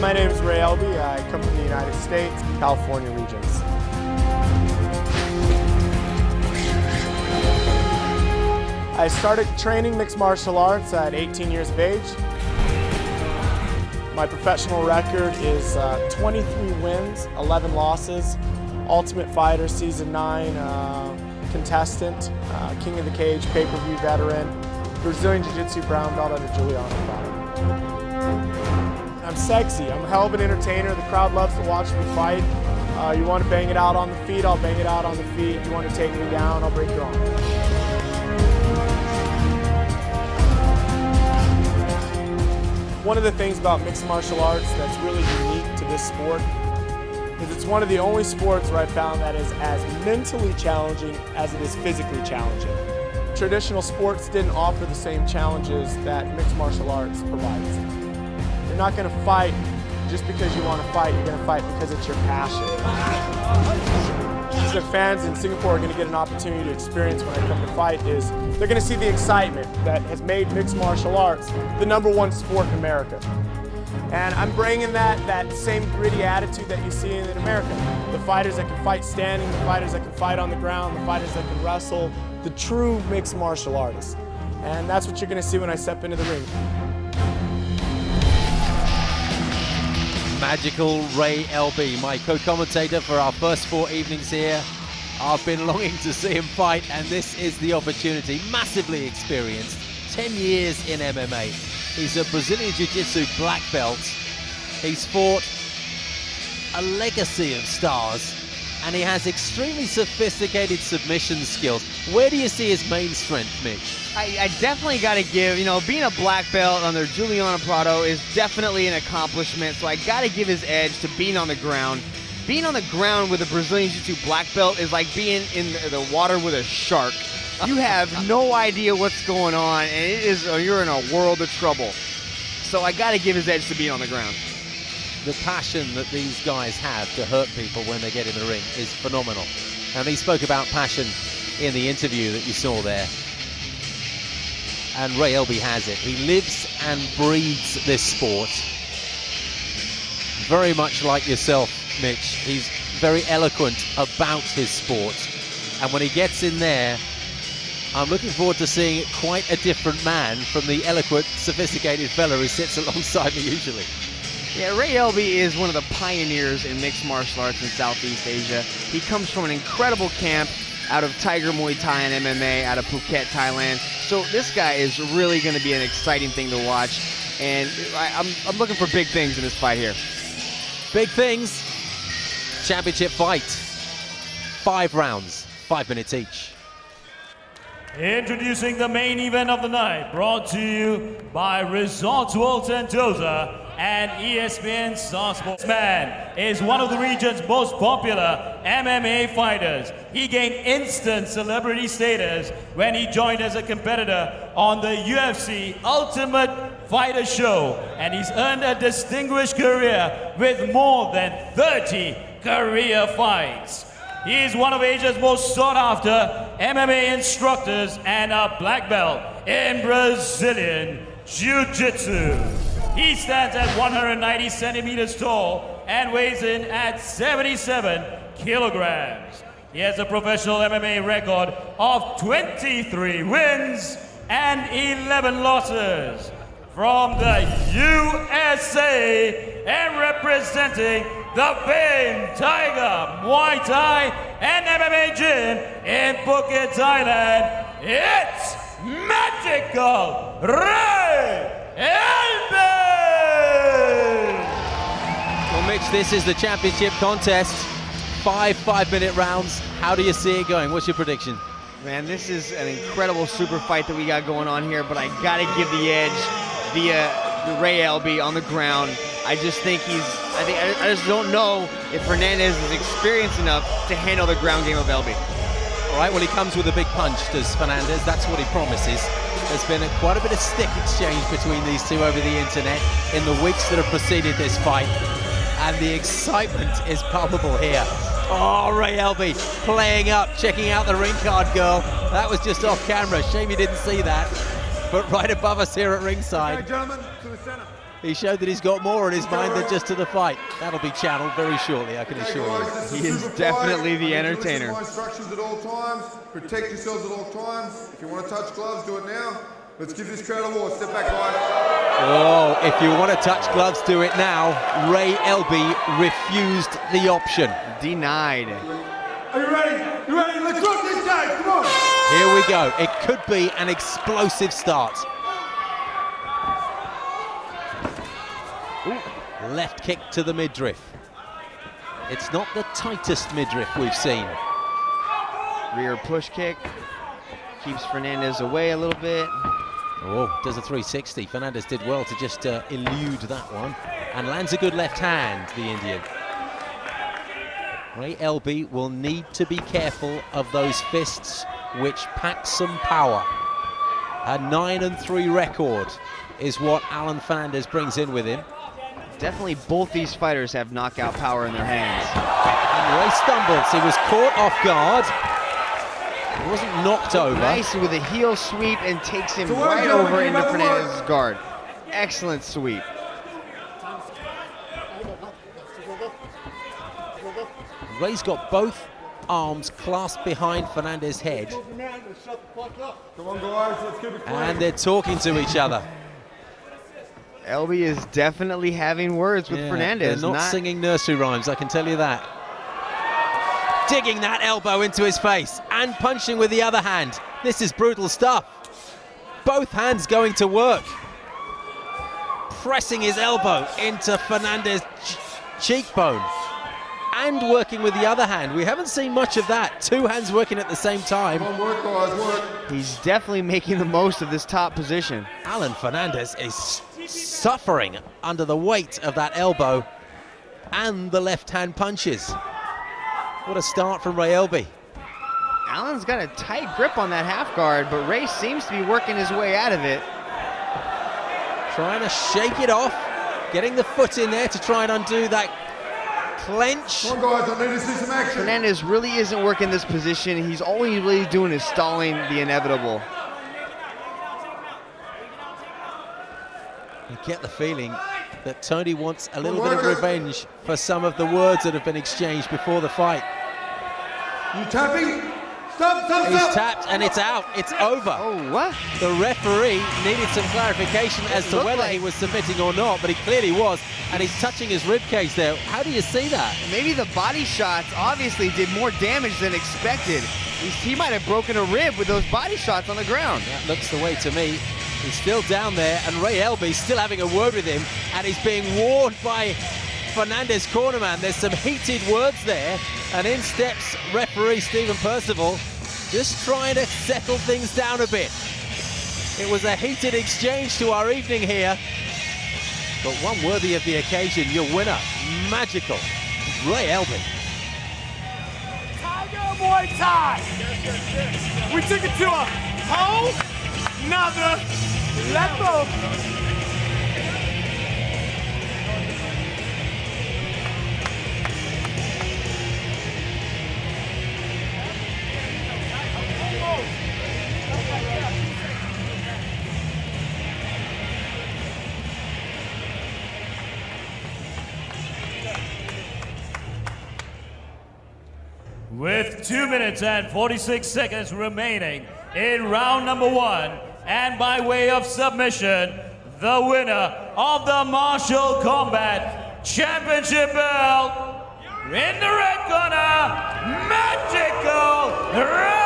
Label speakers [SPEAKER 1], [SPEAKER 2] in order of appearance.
[SPEAKER 1] My name is Ray Elbe. I come from the United States, California regions. I started training mixed martial arts at 18 years of age. My professional record is 23 wins, 11 losses, Ultimate Fighter Season 9 contestant, King of the Cage, pay-per-view veteran, Brazilian Jiu Jitsu brown belt under Juliana Prado. I'm sexy, I'm a hell of an entertainer, the crowd loves to watch me fight. You want to bang it out on the feet, I'll bang it out on the feet. You want to take me down, I'll break your arm. One of the things about mixed martial arts that's really unique to this sport is it's one of the only sports where I found that is as mentally challenging as it is physically challenging. Traditional sports didn't offer the same challenges that mixed martial arts provides. You're not going to fight just because you want to fight, you're going to fight because it's your passion. The fans in Singapore are going to get an opportunity to experience when I come to fight is they're going to see the excitement that has made mixed martial arts the #1 sport in America. And I'm bringing that same gritty attitude that you see in America. The fighters that can fight standing, the fighters that can fight on the ground, the fighters that can wrestle, the true mixed martial artists. And that's what you're going to see when I step into the ring.
[SPEAKER 2] Magical Ray Elbe, my co-commentator for our first 4 evenings here. I've been longing to see him fight, and this is the opportunity. Massively experienced, 10 years in MMA. He's a Brazilian Jiu Jitsu black belt. He's fought a legacy of stars, and he has extremely sophisticated submission skills. Where do you see his main strength, Mitch?
[SPEAKER 3] I definitely got to give, being a black belt under Juliana Prado is definitely an accomplishment, so I got to give his edge to being on the ground. Being on the ground with a Brazilian Jiu-Jitsu black belt is like being in the water with a shark. You have no idea what's going on, and you're in a world of trouble. So I got to give his edge to being on the ground.
[SPEAKER 2] The passion that these guys have to hurt people when they get in the ring is phenomenal. And he spoke about passion in the interview that you saw there. And Ray Elbe has it. He lives and breathes this sport. Very much like yourself, Mitch. He's very eloquent about his sport. And when he gets in there, I'm looking forward to seeing quite a different man from the eloquent, sophisticated fella who sits alongside me usually.
[SPEAKER 3] Yeah, Ray Elbe is one of the pioneers in mixed martial arts in Southeast Asia. He comes from an incredible camp out of Tiger Muay Thai and MMA out of Phuket, Thailand. So this guy is really going to be an exciting thing to watch, and I'm looking for big things in this fight here.
[SPEAKER 2] Big things. Championship fight. 5 rounds, 5 minutes each.
[SPEAKER 4] Introducing the main event of the night, brought to you by Resort World Sentosa and ESPN Star Sports. This man is one of the region's most popular MMA fighters. He gained instant celebrity status when he joined as a competitor on the UFC Ultimate Fighter show, and he's earned a distinguished career with more than 30 career fights. He is one of Asia's most sought-after MMA instructors and a black belt in Brazilian Jiu Jitsu. He stands at 190 centimeters tall and weighs in at 77 kilograms. He has a professional MMA record of 23 wins and 11 losses. From the USA and representing the famed Tiger Muay Thai and MMA gym in Phuket, Thailand, it's Magical Ray Elbe!
[SPEAKER 2] Well, Mitch, this is the championship contest. 5 5-minute rounds. How do you see it going? What's your prediction?
[SPEAKER 3] Man, this is an incredible super fight that we got going on here, but I got to give the edge via Ray Elbe on the ground. I just think I just don't know if Fernandez is experienced enough to handle the ground game of Elbe.
[SPEAKER 2] All right, well, he comes with a big punch, does Fernandez. That's what he promises. There's been quite a bit of stick exchange between these two over the internet in the weeks that have preceded this fight. And the excitement is palpable here. Oh, Ray Elbe playing up, checking out the ring card, girl. That was just off camera. Shame you didn't see that. But right above us here at ringside.
[SPEAKER 5] Okay, gentlemen, to the center.
[SPEAKER 2] He showed that he's got more on his mind than just to the fight. That'll be channeled very shortly, I can assure you.
[SPEAKER 3] He is definitely the entertainer.
[SPEAKER 5] My instructions at all times. Protect yourselves at all times. If you want to touch gloves, do it now. Let's give this crowd a war. Step back, guys.
[SPEAKER 2] Oh, if you want to touch gloves, do it now. Ray Elbe refused the option.
[SPEAKER 3] Denied.
[SPEAKER 5] Are you ready? You ready? Let's rock this guy. Come on.
[SPEAKER 2] Here we go. It could be an explosive start. Ooh. Left kick to the midriff. It's not the tightest midriff we've seen.
[SPEAKER 3] Rear push kick. Keeps Fernandez away a little bit.
[SPEAKER 2] Oh, does a 360. Fernandez did well to just elude that one. And lands a good left hand, the Indian. Ray Elbe will need to be careful of those fists which pack some power. A 9-3 record is what Alan Fernandez brings in with him.
[SPEAKER 3] Definitely both these fighters have knockout power in their hands.
[SPEAKER 2] And Ray stumbles. He was caught off guard. He wasn't knocked over.
[SPEAKER 3] Nice with a heel sweep and takes him right over into Fernandez's guard. Excellent sweep.
[SPEAKER 2] Ray's got both arms clasped behind Fernandez's head.
[SPEAKER 5] Come on, guys. Let's keep it clean.
[SPEAKER 2] And they're talking to each other.
[SPEAKER 3] Elbe is definitely having words with Fernandez.
[SPEAKER 2] They're not singing nursery rhymes, I can tell you that. Digging that elbow into his face and punching with the other hand. This is brutal stuff. Both hands going to work. Pressing his elbow into Fernandez's cheekbone and working with the other hand. We haven't seen much of that. Two hands working at the same time.
[SPEAKER 5] Come on, work, guys, work.
[SPEAKER 3] He's definitely making the most of this top position.
[SPEAKER 2] Alan Fernandez is suffering under the weight of that elbow and the left-hand punches. What a start from Ray Elbe.
[SPEAKER 3] Alan's got a tight grip on that half guard, but Ray seems to be working his way out of it.
[SPEAKER 2] Trying to shake it off, getting the foot in there to try and undo that clench.
[SPEAKER 5] Come on, guys, I need to see some action.
[SPEAKER 3] Fernandez really isn't working this position. He's all he's really doing is stalling the inevitable.
[SPEAKER 2] You get the feeling that Tony wants a little bit of revenge for some of the words that have been exchanged before the fight.
[SPEAKER 5] You tapping? Stop, stop,
[SPEAKER 2] He's
[SPEAKER 5] stop.
[SPEAKER 2] tapped and it's out. It's over.
[SPEAKER 3] Oh, what?
[SPEAKER 2] The referee needed some clarification as to whether he was submitting or not, but he clearly was, and he's touching his ribcage there. How do you see that?
[SPEAKER 3] Maybe the body shots obviously did more damage than expected. He might have broken a rib with those body shots on the ground.
[SPEAKER 2] That looks the way to me. He's still down there, and Ray Elbe still having a word with him, and he's being warned by Fernandez cornerman. There's some heated words there, and in steps referee Stephen Percival, just trying to settle things down a bit. It was a heated exchange to our evening here, but one worthy of the occasion. Your winner, magical, Ray Elbe.
[SPEAKER 1] Tiger Muay Thai. We took it to a whole nother level.
[SPEAKER 4] With 2 minutes and 46 seconds remaining in round number 1, and by way of submission, the winner of the Martial Combat Championship belt, in the red corner, Magical Ray